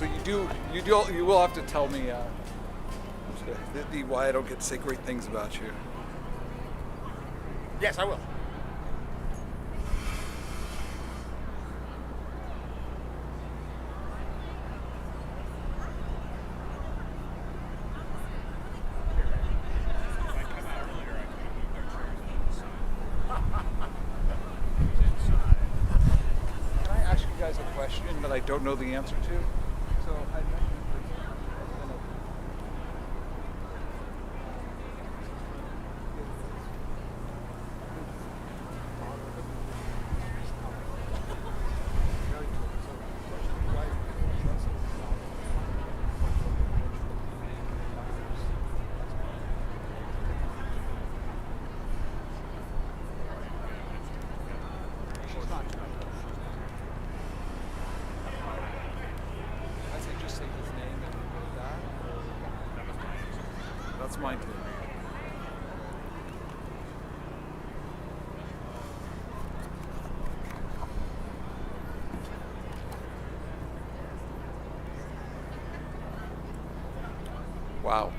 So you will have to tell me why I don't get to say great things about you. Yes, I will. Can I ask you guys a question that I don't know the answer to? So I just say his name and go that. That's mine too. Wow.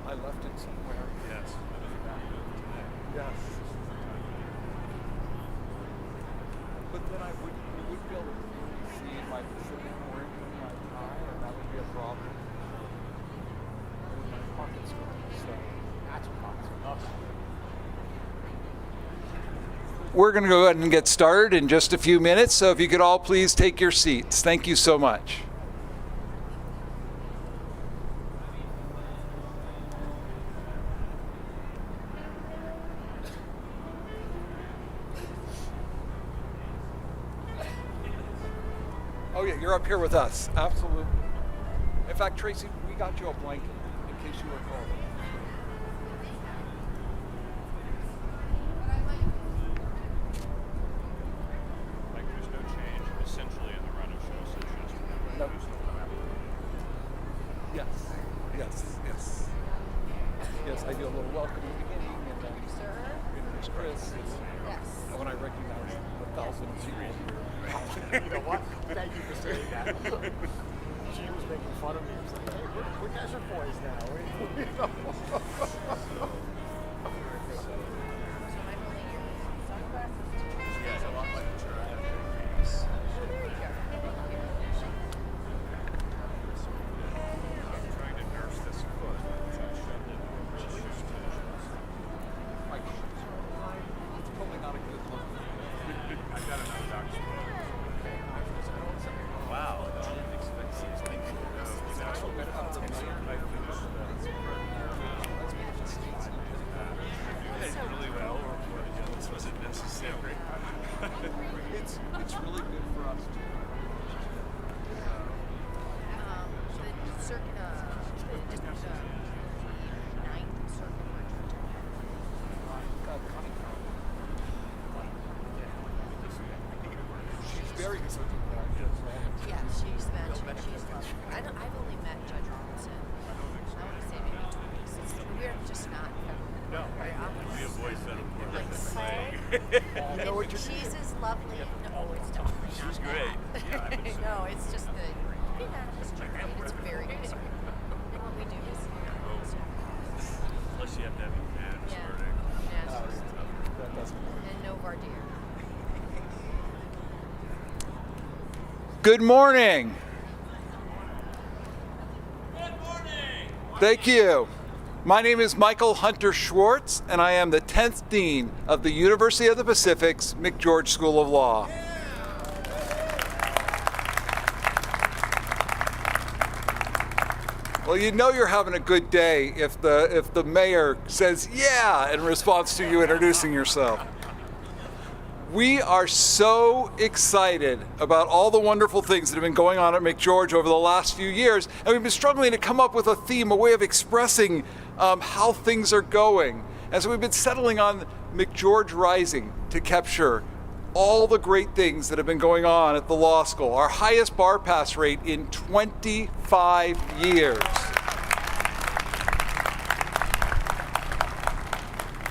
I left it somewhere. Yes. Yes. But then you would be able to see my Pacific orange in my tie, and that would be a problem. My pockets were so that's a problem. We're going to go ahead and get started in just a few minutes, so if you could all please take your seats. Thank you so much. Oh yeah, you're up here with us. Absolutely. In fact, Tracy, we got you a blanket in case you were cold. Like there's no change essentially in the run of shows, so it's just Nope. Yes. Yes, I do a little welcome at the beginning and then introduce Chris. Yes. And when I recognize the 1,000 people. You know what? Thank you for saying that. She was making fun of me. It was like, hey, we're desert boys now. yeah, a lot like the church. I'm trying to nurse this foot. It's probably not a good look. I've got another doctor's appointment. Wow, I didn't expect these things to go. I did really well, or this wasn't necessary. It's really good for us too. She's very good. Yeah, she's mentioned she's lovely. I've only met Judge Robinson. I want to say maybe twice. We're just not No, very often. we avoid that, of course. Like Like, and she's as lovely. No, it's totally not She's great. that. Yeah, I would say. No, it's just the it's very good. And what we do is Plus, you have to have a man yeah, starting. That doesn't work. and no Vardir. Good morning. Thank you. My name is Michael Hunter Schwartz, and I am the 10th Dean of the University of the Pacific's McGeorge School of Law. Well, you know you're having a good day if the mayor says yeah in response to you introducing yourself. We are so excited about all the wonderful things that have been going on at McGeorge over the last few years, and we've been struggling to come up with a theme, a way of expressing how things are going. And so we've been settling on McGeorge Rising to capture all the great things that have been going on at the law school. Our highest bar pass rate in 25 years.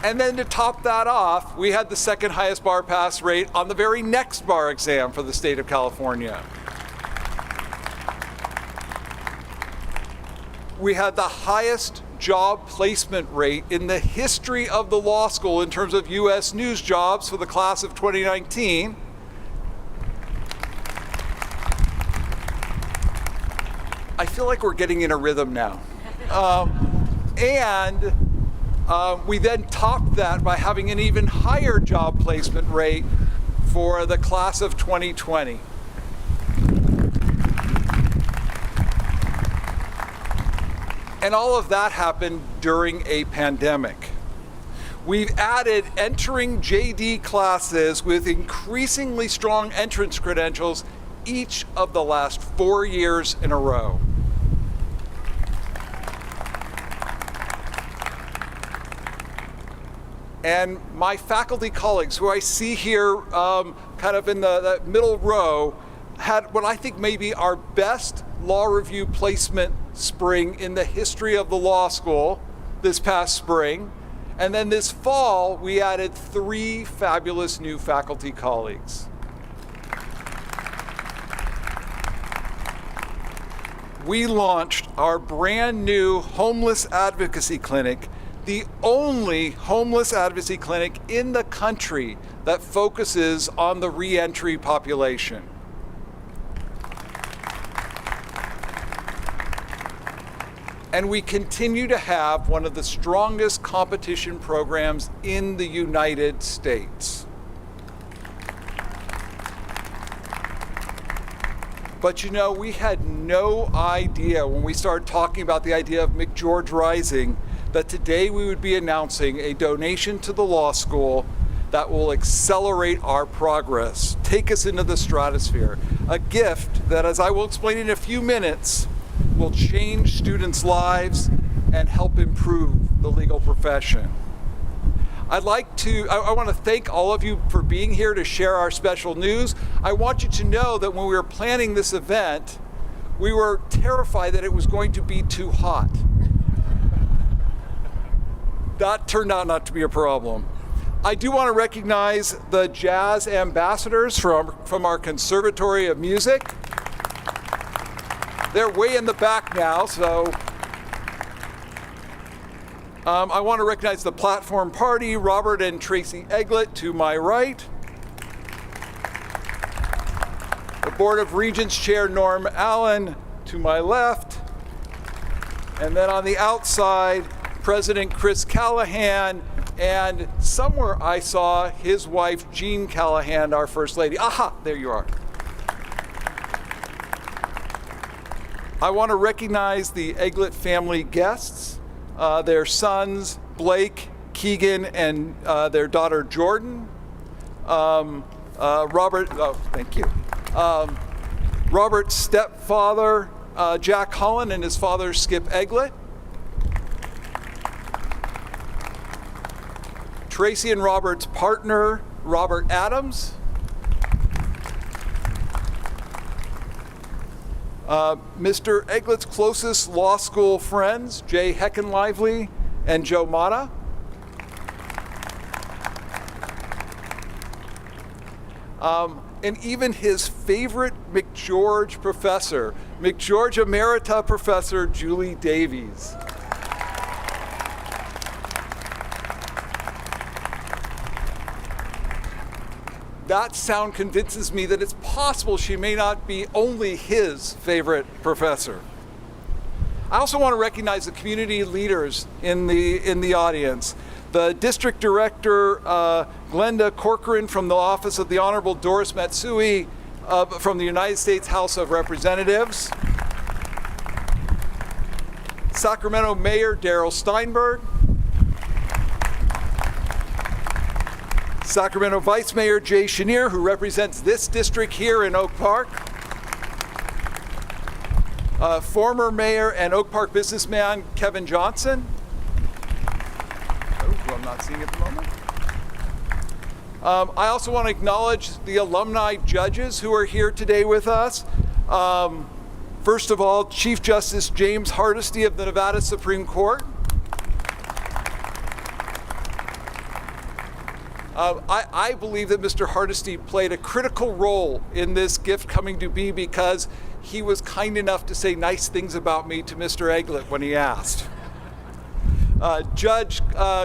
And then to top that off, we had the second highest bar pass rate on the very next bar exam for the state of California. We had the highest job placement rate in the history of the law school in terms of U.S. News jobs for the class of 2019. I feel like we're getting in a rhythm now. We then topped that by having an even higher job placement rate for the class of 2020. And all of that happened during a pandemic. We've added entering JD classes with increasingly strong entrance credentials each of the last 4 years in a row. And my faculty colleagues, who I see here kind of in the middle row, had what I think may be our best law review placement spring in the history of the law school this past spring. And then this fall, we added 3 fabulous new faculty colleagues. We launched our brand new homeless advocacy clinic, the only homeless advocacy clinic in the country that focuses on the reentry population. And we continue to have one of the strongest competition programs in the United States. But you know, we had no idea when we started talking about the idea of McGeorge Rising that today we would be announcing a donation to the law school that will accelerate our progress, take us into the stratosphere. A gift that, as I will explain in a few minutes, will change students' lives and help improve the legal profession. I want to thank all of you for being here to share our special news. I want you to know that when we were planning this event, we were terrified that it was going to be too hot. That turned out not to be a problem. I do want to recognize the jazz ambassadors from our Conservatory of Music. They're way in the back now, so I want to recognize the Platform Party, Robert and Tracy Eglet to my right. The Board of Regents Chair Norm Allen to my left. And then on the outside, President Chris Callahan, and somewhere I saw his wife, Jean Callahan, our First Lady. Aha, there you are. I want to recognize the Eglet family guests, their sons, Blake, Keegan, and their daughter, Jordan. Robert, thank you. Robert's stepfather, Jack Holland, and his father, Skip Eglet. Tracy and Robert's partner, Robert Adams. Mr. Eglet's closest law school friends, Jay Heckenlively and Joe Mata. And even his favorite McGeorge professor, McGeorge Emerita Professor Julie Davies. That sound convinces me that it's possible she may not be only his favorite professor. I also want to recognize the community leaders in the audience. The District Director, Glenda Corcoran from the Office of the Honorable Doris Matsui from the United States House of Representatives. Sacramento Mayor Darrell Steinberg. Sacramento Vice Mayor Jay Chenier, who represents this district here in Oak Park. Former Mayor and Oak Park businessman Kevin Johnson, who I'm not seeing at the moment. I also want to acknowledge the alumni judges who are here today with us. First of all, Chief Justice James Hardesty of the Nevada Supreme Court. I believe that Mr. Hardesty played a critical role in this gift coming to be because he was kind enough to say nice things about me to Mr. Eglet when he asked. Judge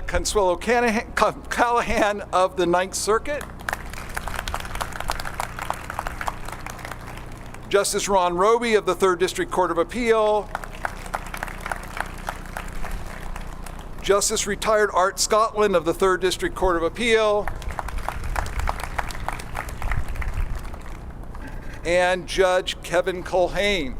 Consuelo Callahan of the Ninth Circuit. Justice Ron Roby of the 3rd District Court of Appeal. Justice Retired Art Scotland of the 3rd District Court of Appeal. And Judge Kevin Callahan.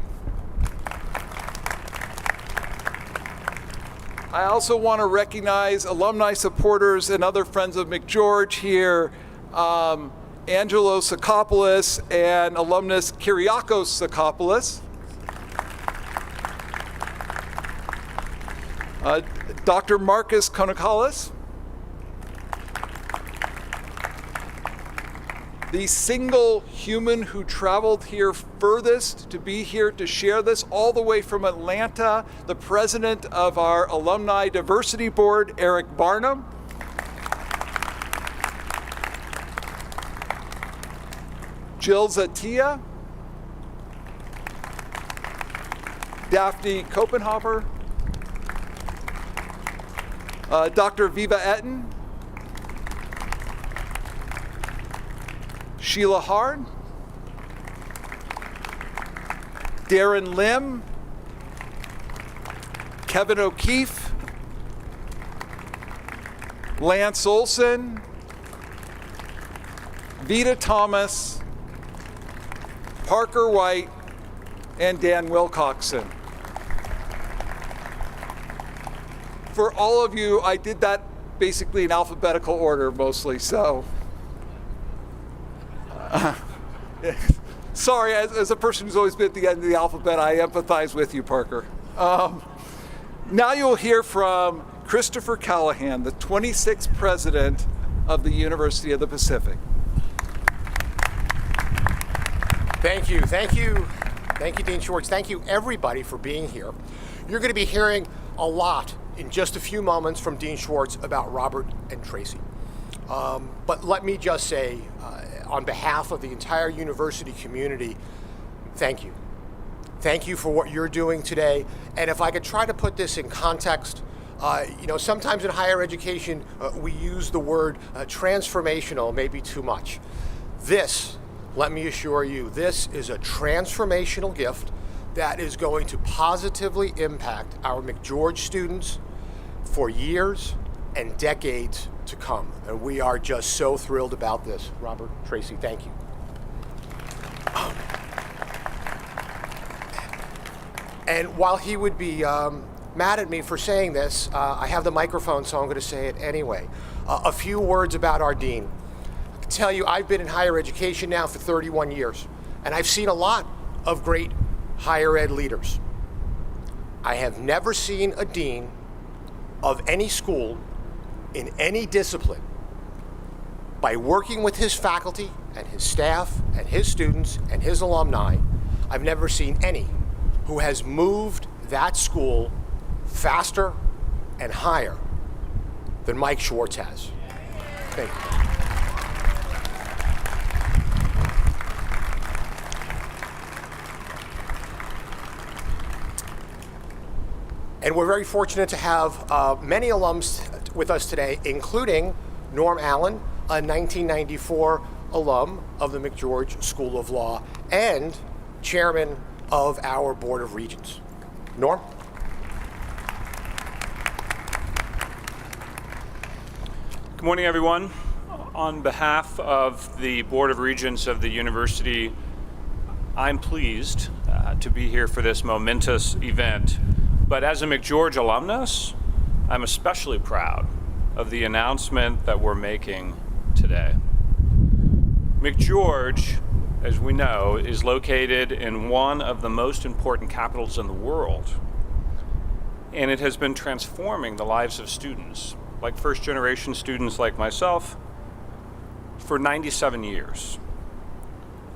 I also want to recognize alumni supporters and other friends of McGeorge here, Angelo Sakopoulos and alumnus Kyriakos Sakopoulos. Dr. Marcus Konakalis. The single human who traveled here furthest to be here to share this, all the way from Atlanta, the president of our Alumni Diversity Board, Eric Barnum. Jill Zatia. Daphne Kopenhauer. Dr. Viva Etten. Sheila Hard, Darren Lim, Kevin O'Keefe, Lance Olson, Vita Thomas, Parker White, and Dan Wilcoxon. For all of you, I did that basically in alphabetical order mostly, so. Sorry, as a person who's always been at the end of the alphabet, I empathize with you, Parker. Now you'll hear from Christopher Callahan, the 26th president of the University of the Pacific. Thank you, Dean Schwartz. Thank you, everybody, for being here. You're going to be hearing a lot in just a few moments from Dean Schwartz about Robert and Tracy. But let me just say, on behalf of the entire university community, thank you. Thank you for what you're doing today. And if I could try to put this in context, sometimes in higher education, we use the word transformational maybe too much. This, let me assure you, this is a transformational gift that is going to positively impact our McGeorge students for years and decades to come. And we are just so thrilled about this. Robert, Tracy, thank you. And while he would be mad at me for saying this, I have the microphone, so I'm going to say it anyway. A few words about our dean. I can tell you, I've been in higher education now for 31 years, and I've seen a lot of great higher ed leaders. I have never seen a dean of any school in any discipline, by working with his faculty and his staff and his students and his alumni, I've never seen any who has moved that school faster and higher than Mike Schwartz has. Thank you. And we're very fortunate to have many alums with us today, including Norm Allen, a 1994 alum of the McGeorge School of Law and chairman of our Board of Regents. Norm? Good morning, everyone. On behalf of the Board of Regents of the university, I'm pleased to be here for this momentous event. But as a McGeorge alumnus, I'm especially proud of the announcement that we're making today. McGeorge, as we know, is located in one of the most important capitals in the world, and it has been transforming the lives of students, like first-generation students like myself, for 97 years.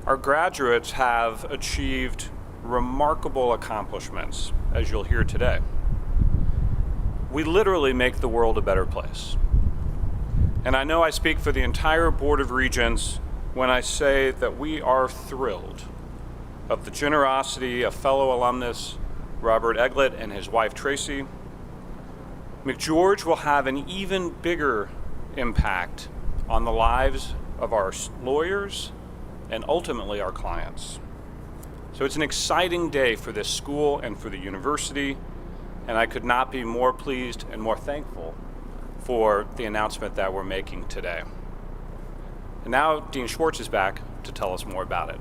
Our graduates have achieved remarkable accomplishments, as you'll hear today. We literally make the world a better place. And I know I speak for the entire Board of Regents when I say that we are thrilled of the generosity of fellow alumnus Robert Eglet and his wife Tracy. McGeorge will have an even bigger impact on the lives of our lawyers and ultimately our clients. So it's an exciting day for this school and for the university, and I could not be more pleased and more thankful for the announcement that we're making today. And now Dean Schwartz is back to tell us more about it.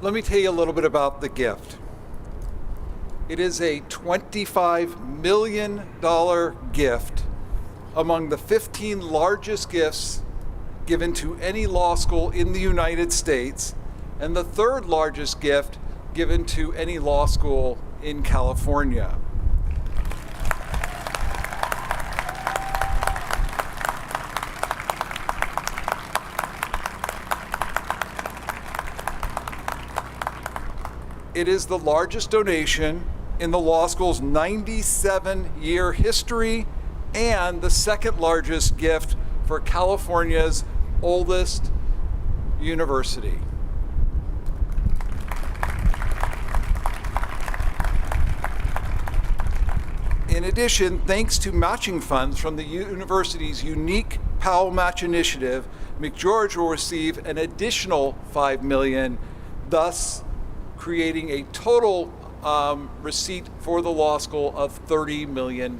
Let me tell you a little bit about the gift. It is a $25 million gift among the 15 largest gifts given to any law school in the United States, and the third largest gift given to any law school in California. It is the largest donation in the law school's 97-year history and the second largest gift for California's oldest university. In addition, thanks to matching funds from the university's unique Powell Match Initiative, McGeorge will receive an additional $5 million, thus creating a total receipt for the law school of $30 million.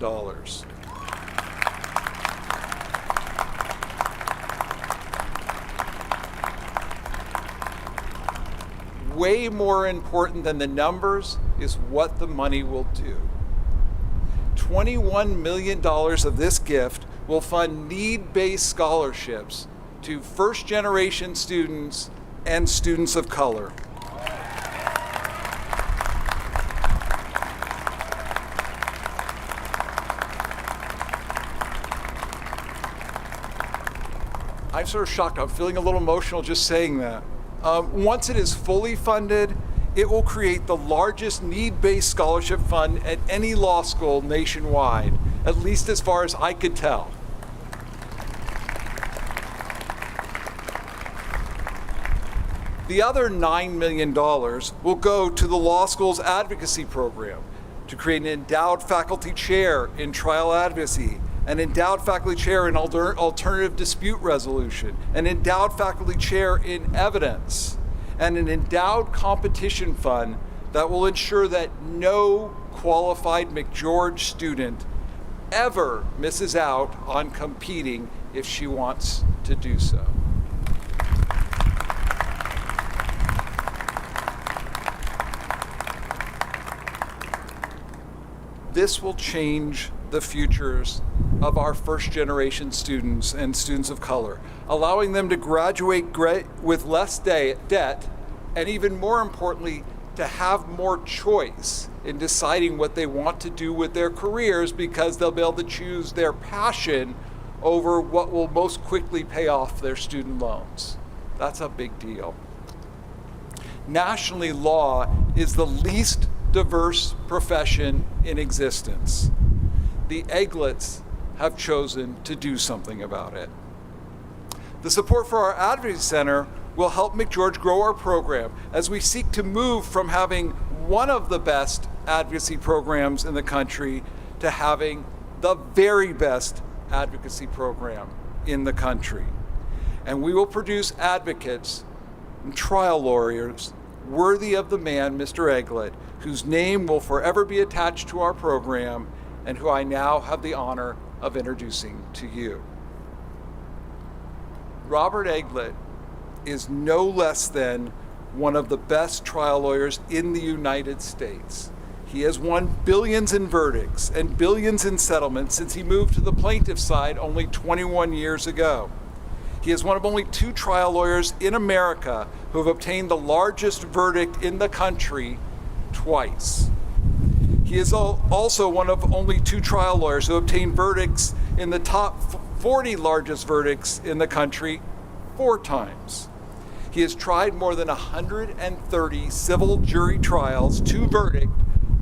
Way more important than the numbers is what the money will do. $21 million of this gift will fund need-based scholarships to first-generation students and students of color. I'm sort of shocked. I'm feeling a little emotional just saying that. Once it is fully funded, it will create the largest need-based scholarship fund at any law school nationwide, at least as far as I could tell. The other $9 million will go to the law school's advocacy program to create an endowed faculty chair in trial advocacy, an endowed faculty chair in alternative dispute resolution, an endowed faculty chair in evidence, and an endowed competition fund that will ensure that no qualified McGeorge student ever misses out on competing if she wants to do so. This will change the futures of our first-generation students and students of color, allowing them to graduate with less debt, and even more importantly, to have more choice in deciding what they want to do with their careers, because they'll be able to choose their passion over what will most quickly pay off their student loans. That's a big deal. Nationally, law is the least diverse profession in existence. The Eglets have chosen to do something about it. The support for our Advocacy Center will help McGeorge grow our program as we seek to move from having one of the best advocacy programs in the country to having the very best advocacy program in the country. And we will produce advocates and trial lawyers worthy of the man, Mr. Eglet, whose name will forever be attached to our program and who I now have the honor of introducing to you. Robert Eglet is no less than one of the best trial lawyers in the United States. He has won billions in verdicts and billions in settlements since he moved to the plaintiff's side only 21 years ago. He is one of only 2 trial lawyers in America who have obtained the largest verdict in the country twice. He is also one of only 2 trial lawyers who obtained verdicts in the top 40 largest verdicts in the country 4 times. He has tried more than 130 civil jury trials to verdict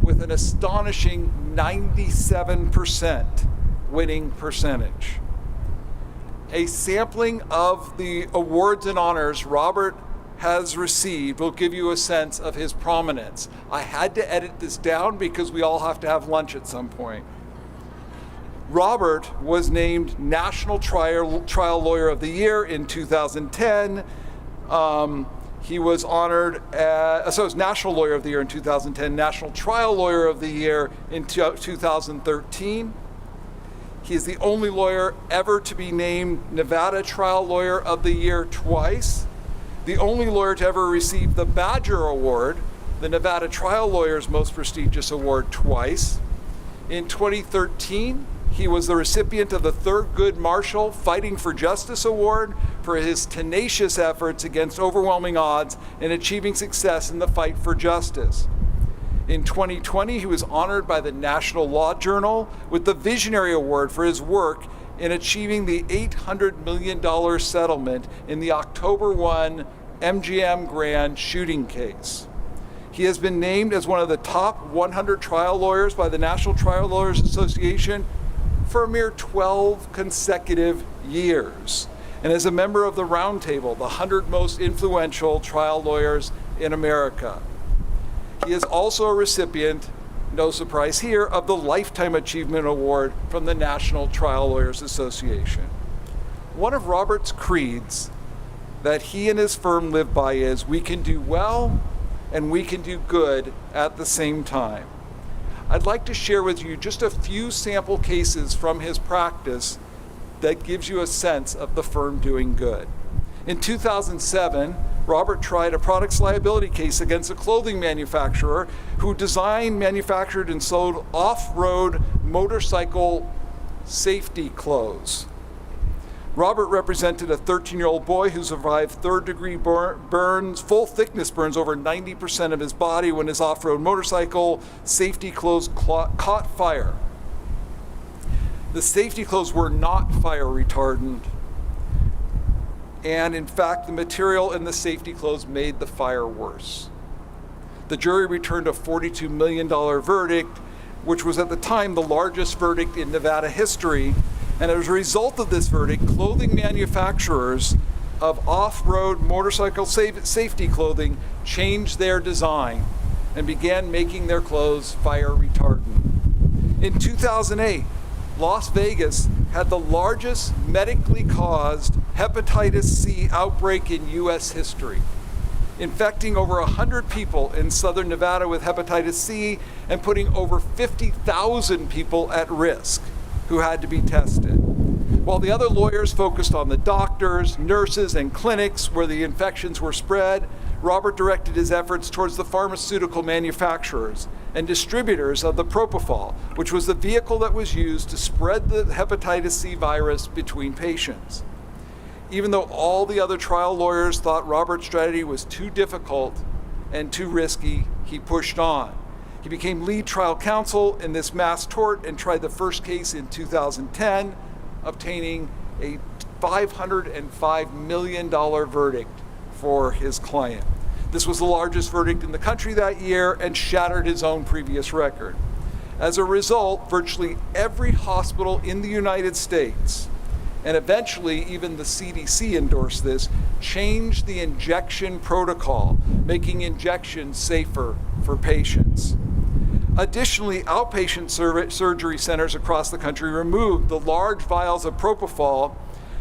with an astonishing 97% winning percentage. A sampling of the awards and honors Robert has received will give you a sense of his prominence. I had to edit this down because we all have to have lunch at some point. Robert was named National Trial Lawyer of the Year in 2010. He was honored as, so it was National Lawyer of the Year in 2010, National Trial Lawyer of the Year in 2013. He is the only lawyer ever to be named Nevada Trial Lawyer of the Year twice, the only lawyer to ever receive the Badger Award, the Nevada Trial Lawyer's most prestigious award, twice. In 2013, he was the recipient of the Thurgood Marshall Fighting for Justice Award for his tenacious efforts against overwhelming odds in achieving success in the fight for justice. In 2020, he was honored by the National Law Journal with the Visionary Award for his work in achieving the $800 million settlement in the October 1 MGM Grand shooting case. He has been named as one of the top 100 trial lawyers by the National Trial Lawyers Association for a mere 12 consecutive years, and is a member of the Roundtable, the 100 most influential trial lawyers in America. He is also a recipient, no surprise here, of the Lifetime Achievement Award from the National Trial Lawyers Association. One of Robert's creeds that he and his firm live by is, we can do well and we can do good at the same time. I'd like to share with you just a few sample cases from his practice that gives you a sense of the firm doing good. In 2007, Robert tried a products liability case against a clothing manufacturer who designed, manufactured, and sold off-road motorcycle safety clothes. Robert represented a 13-year-old boy who survived third-degree burns, full-thickness burns over 90% of his body when his off-road motorcycle safety clothes caught fire. The safety clothes were not fire retardant, and in fact, the material in the safety clothes made the fire worse. The jury returned a $42 million verdict, which was at the time the largest verdict in Nevada history. And as a result of this verdict, clothing manufacturers of off-road motorcycle safety clothing changed their design and began making their clothes fire retardant. In 2008, Las Vegas had the largest medically caused hepatitis C outbreak in U.S. history, infecting over 100 people in southern Nevada with hepatitis C and putting over 50,000 people at risk who had to be tested. While the other lawyers focused on the doctors, nurses, and clinics where the infections were spread, Robert directed his efforts towards the pharmaceutical manufacturers and distributors of the propofol, which was the vehicle that was used to spread the hepatitis C virus between patients. Even though all the other trial lawyers thought Robert's strategy was too difficult and too risky, he pushed on. He became lead trial counsel in this mass tort and tried the first case in 2010, obtaining a $505 million verdict for his client. This was the largest verdict in the country that year and shattered his own previous record. As a result, virtually every hospital in the United States, and eventually even the CDC endorsed this, changed the injection protocol, making injections safer for patients. Additionally, outpatient surgery centers across the country removed the large vials of propofol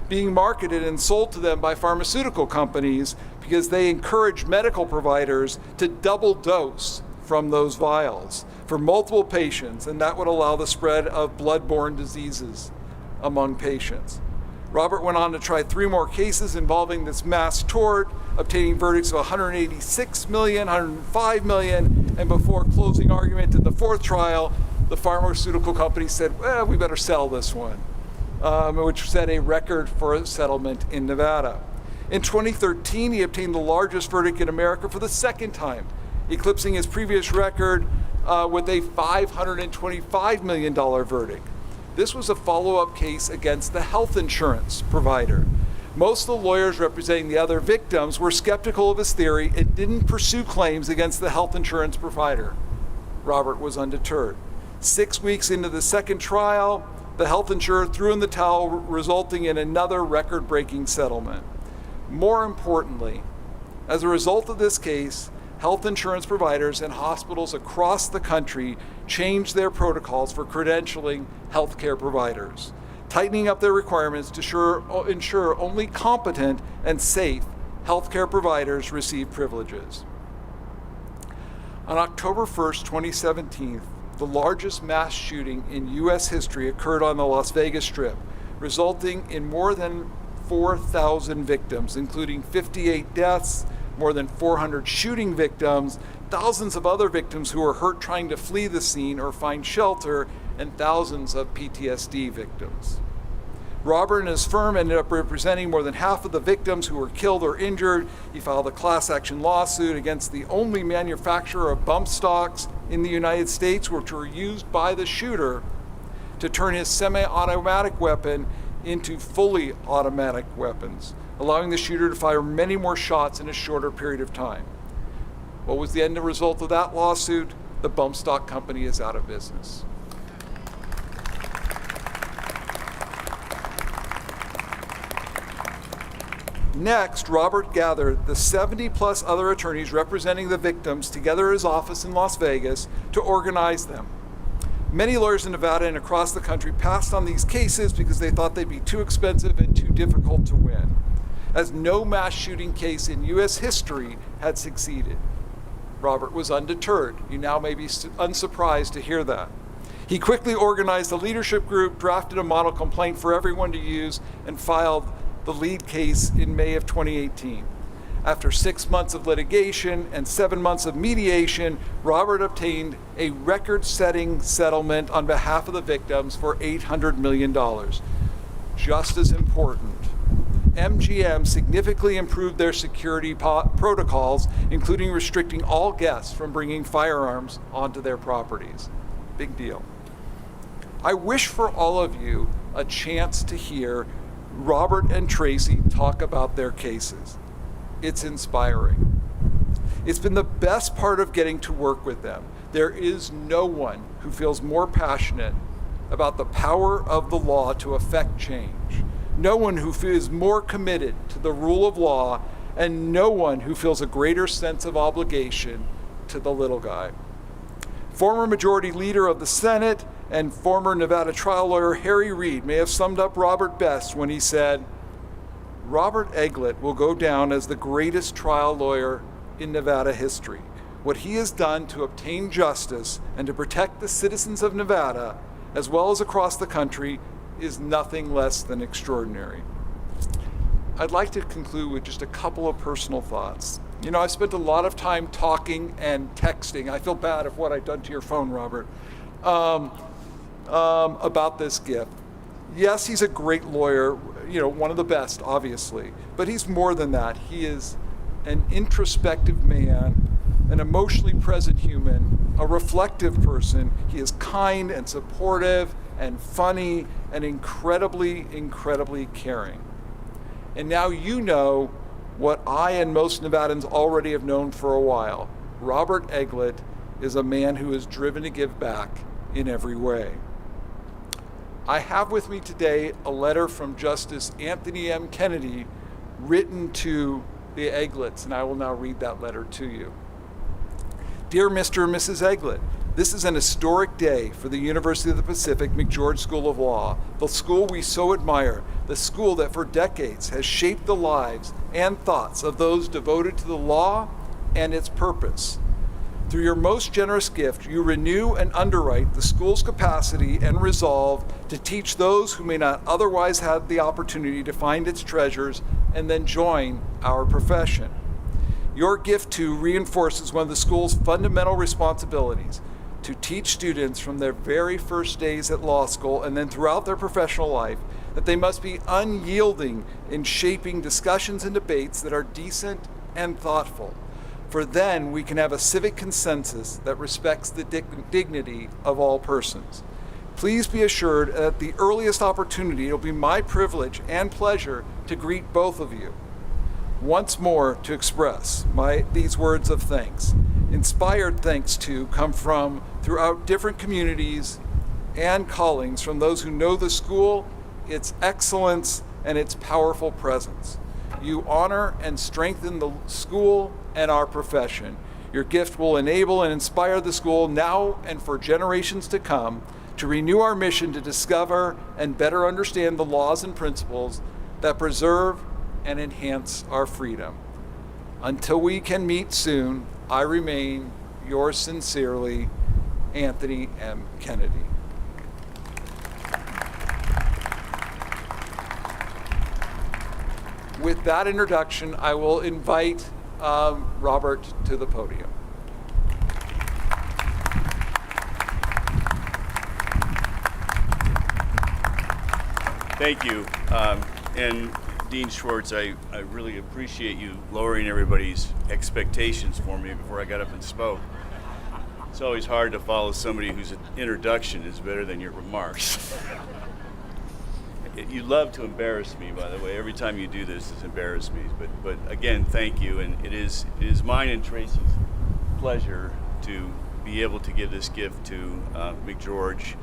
being marketed and sold to them by pharmaceutical companies because they encouraged medical providers to double dose from those vials for multiple patients, and that would allow the spread of blood-borne diseases among patients. Robert went on to try 3 more cases involving this mass tort, obtaining verdicts of $186 million, $105 million, and before closing argument in the 4th trial, the pharmaceutical company said, well, we better sell this one, which set a record for a settlement in Nevada. In 2013, he obtained the largest verdict in America for the 2nd time eclipsing his previous record with a $525 million verdict. This was a follow-up case against the health insurance provider. Most of the lawyers representing the other victims were skeptical of his theory and didn't pursue claims against the health insurance provider. Robert was undeterred. 6 weeks into the second trial, the health insurer threw in the towel, resulting in another record-breaking settlement. More importantly, as a result of this case, health insurance providers and hospitals across the country changed their protocols for credentialing healthcare providers, tightening up their requirements to ensure only competent and safe healthcare providers receive privileges. On October 1st, 2017, the largest mass shooting in U.S. history occurred on the Las Vegas Strip, resulting in more than 4,000 victims, including 58 deaths, more than 400 shooting victims, thousands of other victims who were hurt trying to flee the scene or find shelter, and thousands of PTSD victims. Robert and his firm ended up representing more than half of the victims who were killed or injured. He filed a class action lawsuit against the only manufacturer of bump stocks in the United States, which were used by the shooter to turn his semi-automatic weapon into fully automatic weapons, allowing the shooter to fire many more shots in a shorter period of time. What was the end result of that lawsuit? The bump stock company is out of business. Next, Robert gathered the 70-plus other attorneys representing the victims together at his office in Las Vegas to organize them. Many lawyers in Nevada and across the country passed on these cases because they thought they'd be too expensive and too difficult to win, as no mass shooting case in U.S. history had succeeded. Robert was undeterred. You now may be unsurprised to hear that. He quickly organized a leadership group, drafted a model complaint for everyone to use, and filed the lead case in May of 2018. After 6 months of litigation and 7 months of mediation, Robert obtained a record-setting settlement on behalf of the victims for $800 million. Just as important, MGM significantly improved their security protocols, including restricting all guests from bringing firearms onto their properties. Big deal. I wish for all of you a chance to hear Robert and Tracy talk about their cases. It's inspiring. It's been the best part of getting to work with them. There is no one who feels more passionate about the power of the law to affect change. No one who feels more committed to the rule of law, and no one who feels a greater sense of obligation to the little guy. Former Majority Leader of the Senate and former Nevada trial lawyer Harry Reid may have summed up Robert best when he said, "Robert Eglet will go down as the greatest trial lawyer in Nevada history. What he has done to obtain justice and to protect the citizens of Nevada, as well as across the country, is nothing less than extraordinary." I'd like to conclude with just a couple of personal thoughts. You know, I spent a lot of time talking and texting. I feel bad of what I've done to your phone, Robert, about this gift. Yes, he's a great lawyer, you know, one of the best, obviously, but he's more than that. He is an introspective man, an emotionally present human, a reflective person. He is kind and supportive and funny and incredibly, incredibly caring. And now you know what I and most Nevadans already have known for a while. Robert Eglet is a man who is driven to give back in every way. I have with me today a letter from Justice Anthony M. Kennedy written to the Eglets, and I will now read that letter to you. Dear Mr. and Mrs. Eglet, this is an historic day for the University of the Pacific McGeorge School of Law, the school we so admire, the school that for decades has shaped the lives and thoughts of those devoted to the law and its purpose. Through your most generous gift, you renew and underwrite the school's capacity and resolve to teach those who may not otherwise have the opportunity to find its treasures and then join our profession. Your gift, too, reinforces one of the school's fundamental responsibilities, to teach students from their very first days at law school and then throughout their professional life that they must be unyielding in shaping discussions and debates that are decent and thoughtful. for then we can have a civic consensus that respects the dignity of all persons. Please be assured that at the earliest opportunity, it'll be my privilege and pleasure to greet both of you. Once more to express these words of thanks. Inspired thanks to come from throughout different communities and callings from those who know the school, its excellence, and its powerful presence. You honor and strengthen the school and our profession. Your gift will enable and inspire the school now and for generations to come to renew our mission to discover and better understand the laws and principles that preserve and enhance our freedom. Until we can meet soon, I remain yours sincerely, Anthony M. Kennedy. With that introduction, I will invite Robert to the podium. Thank you. And Dean Schwartz, I really appreciate you lowering everybody's expectations for me before I got up and spoke. It's always hard to follow somebody whose introduction is better than your remarks. You love to embarrass me, by the way. Every time you do this, it's embarrassed me. But again, thank you. And it is mine and Tracy's pleasure to be able to give this gift to McGeorge.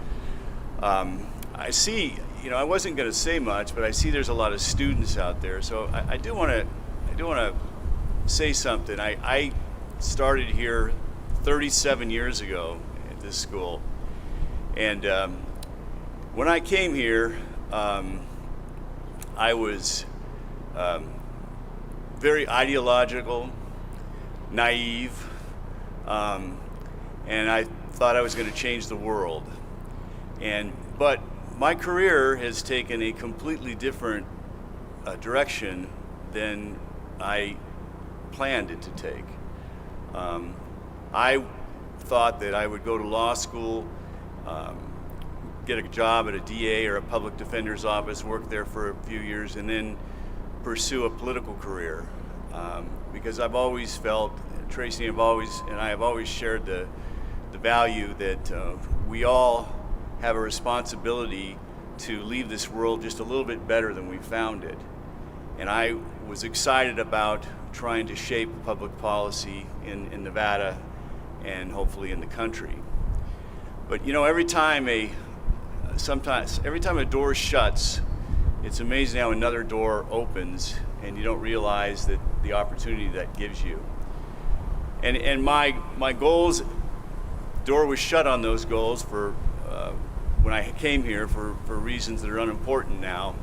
I see, I wasn't going to say much, but I see there's a lot of students out there. So I do want to say something. I started here 37 years ago at this school, and when I came here, I was very ideological, naive, and I thought I was going to change the world. But my career has taken a completely different direction than I planned it to take. I thought that I would go to law school, get a job at a DA or a public defender's office, work there for a few years, and then pursue a political career. Because I've always felt, Tracy and I have always shared the value that we all have a responsibility to leave this world just a little bit better than we found it. And I was excited about trying to shape public policy in Nevada and hopefully in the country. But every time a door shuts, it's amazing how another door opens and you don't realize that the opportunity that gives you. And my goals, door was shut on those goals for when I came here for reasons that are unimportant now.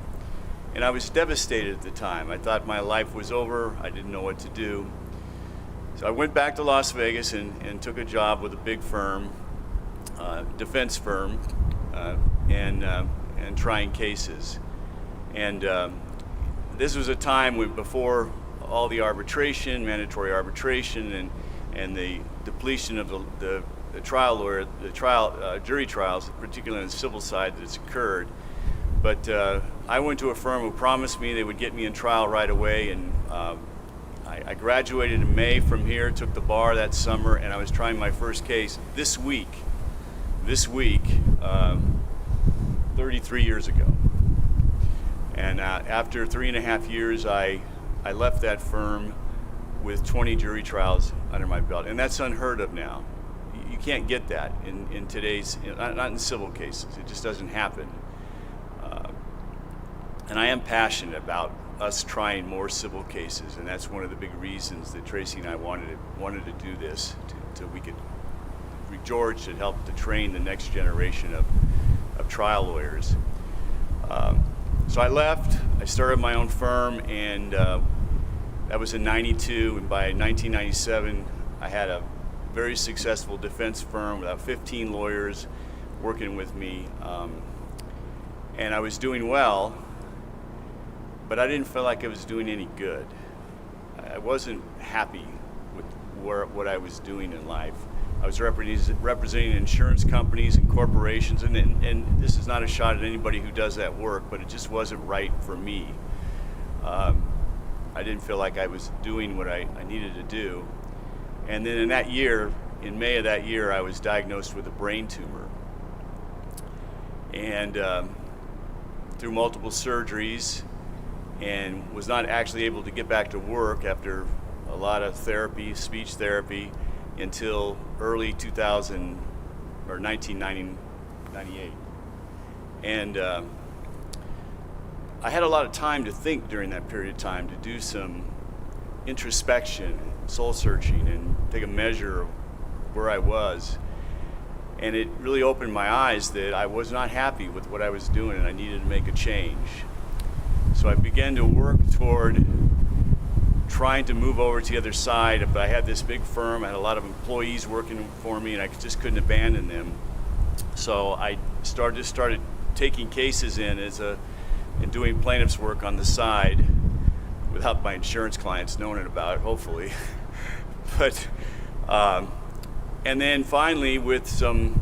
And I was devastated at the time. I thought my life was over. I didn't know what to do. So I went back to Las Vegas and took a job with a big firm, defense firm, and trying cases. And this was a time before all the arbitration, mandatory arbitration, and the depletion of the jury trials, particularly on the civil side, that's occurred. But I went to a firm who promised me they would get me in trial right away, and I graduated in May from here, took the bar that summer, and I was trying my first case this week, 33 years ago. And after 3.5 years, I left that firm with 20 jury trials under my belt, and that's unheard of now. You can't get that in today's, not in civil cases. It just doesn't happen. And I am passionate about us trying more civil cases, and that's one of the big reasons that Tracy and I wanted to do this, so we could, McGeorge should help to train the next generation of trial lawyers. So I left, I started my own firm, and that was in '92, and by 1997, I had a very successful defense firm with about 15 lawyers working with me, and I was doing well, but I didn't feel like I was doing any good. I wasn't happy with what I was doing in life. I was representing insurance companies and corporations, and this is not a shot at anybody who does that work, but it just wasn't right for me. I didn't feel like I was doing what I needed to do. And then in that year, in May of that year, I was diagnosed with a brain tumor. And through multiple surgeries, and was not actually able to get back to work after a lot of therapy, speech therapy, until early 2000 or 1998. And I had a lot of time to think during that period of time, to do some introspection, soul searching, and take a measure of where I was. And it really opened my eyes that I was not happy with what I was doing and I needed to make a change. So I began to work toward trying to move over to the other side, but I had this big firm, I had a lot of employees working for me, and I just couldn't abandon them. So I started taking cases in and doing plaintiff's work on the side, without my insurance clients knowing about it, hopefully. But and then finally, with some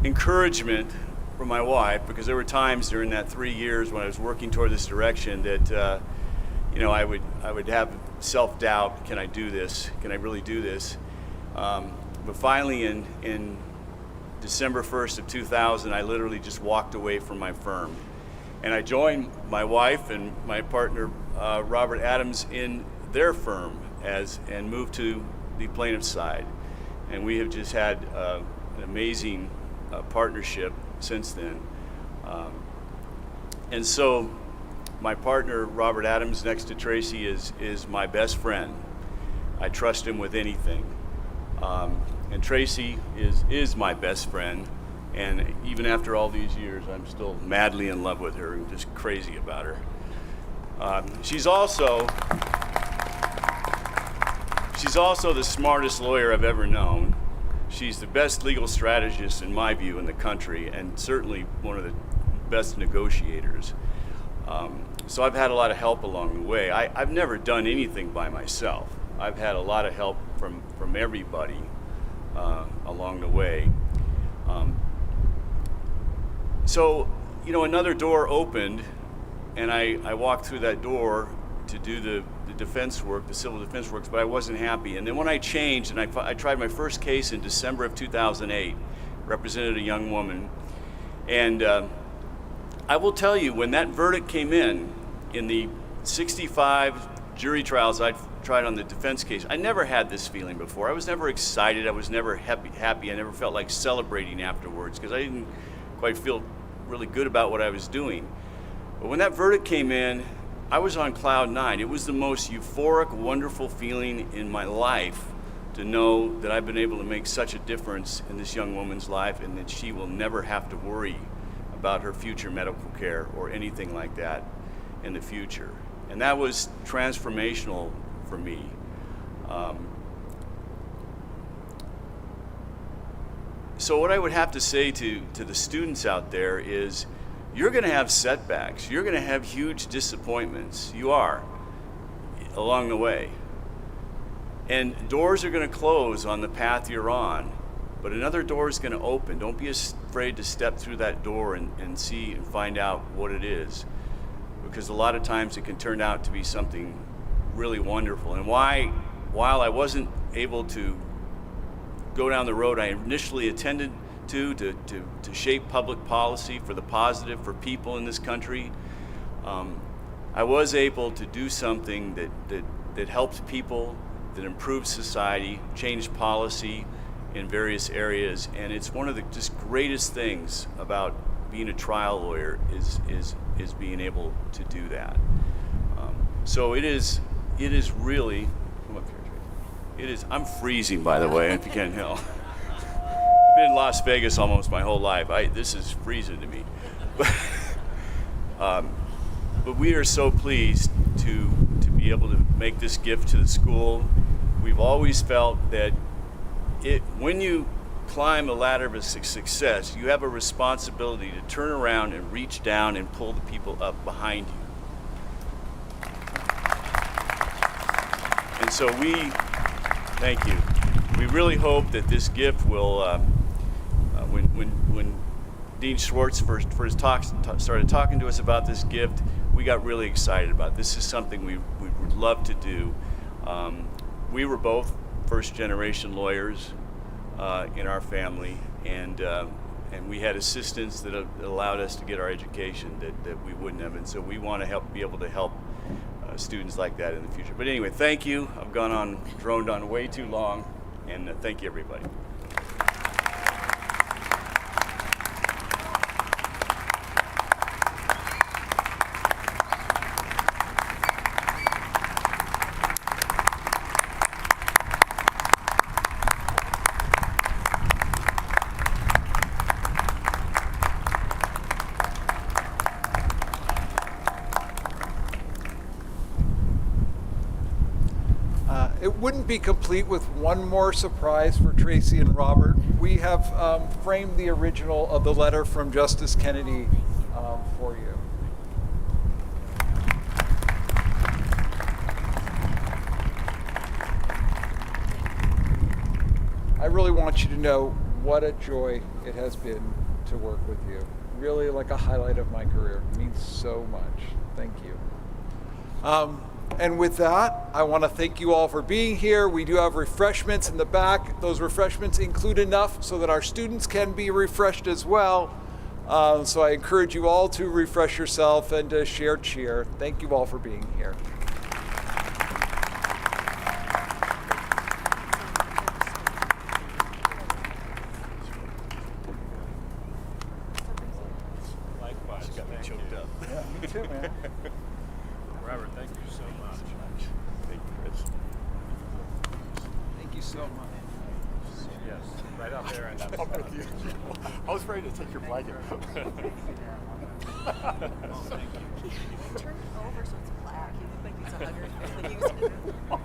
encouragement from my wife, because there were times during that 3 years when I was working toward this direction that I would have self-doubt. Can I do this? Can I really do this? But finally, in December 1st of 2000, I literally just walked away from my firm, and I joined my wife and my partner Robert Adams in their firm and moved to the plaintiff's side, and we have just had an amazing partnership since then. And so my partner, Robert Adams, next to Tracy, is my best friend. I trust him with anything. And Tracy is my best friend. And even after all these years, I'm still madly in love with her and just crazy about her. She's also the smartest lawyer I've ever known. She's the best legal strategist, in my view, in the country, and certainly one of the best negotiators. So I've had a lot of help along the way. I've never done anything by myself. I've had a lot of help from everybody along the way. So, another door opened, and I walked through that door to do the defense work, the civil defense work, but I wasn't happy. And then when I changed, and I tried my first case in December of 2008, represented a young woman, and I will tell you, when that verdict came in the 65 jury trials I'd tried on the defense case, I never had this feeling before. I was never excited. I was never happy. I never felt like celebrating afterwards because I didn't quite feel really good about what I was doing. But when that verdict came in, I was on cloud nine. It was the most euphoric, wonderful feeling in my life to know that I've been able to make such a difference in this young woman's life and that she will never have to worry about her future medical care or anything like that in the future. And that was transformational for me. So what I would have to say to the students out there is, you're going to have setbacks. You're going to have huge disappointments. You are, along the way. And doors are going to close on the path you're on, but another door is going to open. Don't be afraid to step through that door and see and find out what it is, because a lot of times it can turn out to be something really wonderful. And while I wasn't able to go down the road I initially intended to shape public policy for the positive for people in this country, I was able to do something that helped people, that improved society, changed policy in various areas. And it's one of the just greatest things about being a trial lawyer is being able to do that. So it is really, come up here, Tracy. It is, I'm freezing, by the way, if you can't tell. I've been in Las Vegas almost my whole life. This is freezing to me. But we are so pleased to be able to make this gift to the school. We've always felt that when you climb a ladder of success, you have a responsibility to turn around and reach down and pull the people up behind you. And so thank you. We really hope that this gift will, when Dean Schwartz first started talking to us about this gift, we got really excited about it. This is something we would love to do. We were both first-generation lawyers in our family, and we had assistants that allowed us to get our education that we wouldn't have, and so we want to be able to help students like that in the future. But anyway, thank you. I've droned on way too long, and thank you, everybody. It wouldn't be complete with one more surprise for Tracy and Robert. We have framed the original of the letter from Justice Kennedy for you. I really want you to know what a joy it has been to work with you. Really like a highlight of my career. It means so much. Thank you. And with that, I want to thank you all for being here. We do have refreshments in the back. Those refreshments include enough so that our students can be refreshed as well. So I encourage you all to refresh yourself and to share cheer. Thank you all for being here. Likewise. Got me choked up. Yeah, me too, man. Robert, thank you so much. Thank you, Chris. Thank you so much. Yes, right out there. And I'm with you. I was ready to take your blanket. Turn it over so it's black. You look like he's 100.